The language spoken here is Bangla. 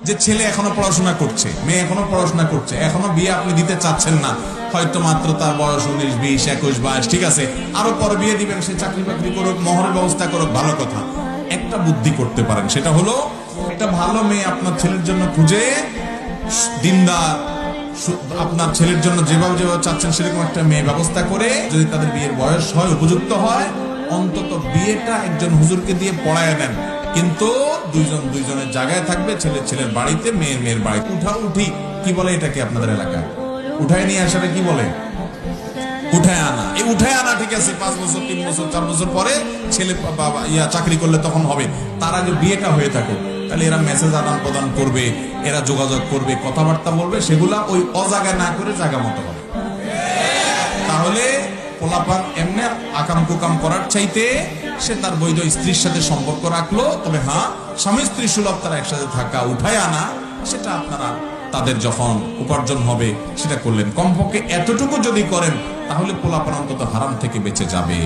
যে ছেলে এখনো পড়াশোনা করছে, মেয়ে এখনো পড়াশোনা করছে, এখনো বিয়ে আপনি দিতে চাচ্ছেন না, হয়তো মাত্র তার বয়স 19, 20, 21, 22, ঠিক আছে, আরো পরে বিয়ে দিবেন, সে চাকরি বাকরি করুক, মহরের ব্যবস্থা করুক, ভালো কথা। একটা বুদ্ধি করতে পারেন, সেটা হলো একটা ভালো মেয়ে আপনার ছেলের জন্য খুঁজে, দিনদার, আপনার ছেলের জন্য যেভাবে যেভাবে চাচ্ছেন সেরকম একটা মেয়ে ব্যবস্থা করে, যদি তাদের বিয়ের বয়স হয়, উপযুক্ত হয়, অন্তত বিয়েটা একজন হুজুরকে দিয়ে পড়ায় দেন, কিন্তু দুইজন দুইজনের জায়গায় থাকবে, ছেলে ছেলের বাড়িতে, মেয়ের মেয়ের বাড়িতে। উঠি কি বলে এটাকে আপনাদের এলাকায়? উঠায় নিয়ে আসাটা কি বলে? উঠায় আনা। এই উঠায় আনা, ঠিক আছে, 5 বছর, 3 বছর, 4 বছর পরে ছেলে বাবা চাকরি করলে তখন হবে, তার আগে বিয়েটা হয়ে থাকুক, তাহলে এরা মেসেজ আদান প্রদান করবে, এরা যোগাযোগ করবে, কথাবার্তা বলবে, সেগুলা ওই অজাগা না করে জায়গা মতো হবে। তাহলে পোলাপান এমনি আকাম কুকাম করার চাইতে সে তার বৈধ স্ত্রীর সাথে সম্পর্ক রাখলো, তবে হ্যাঁ, স্বামী স্ত্রী সুলভ তারা একসাথে থাকা, উঠায় আনা, সেটা আপনারা তাদের যখন উপার্জন হবে সেটা করলেন। কমপক্ষে এতটুকু যদি করেন, তাহলে পোলাপান অন্তত হারাম থেকে বেঁচে যাবে।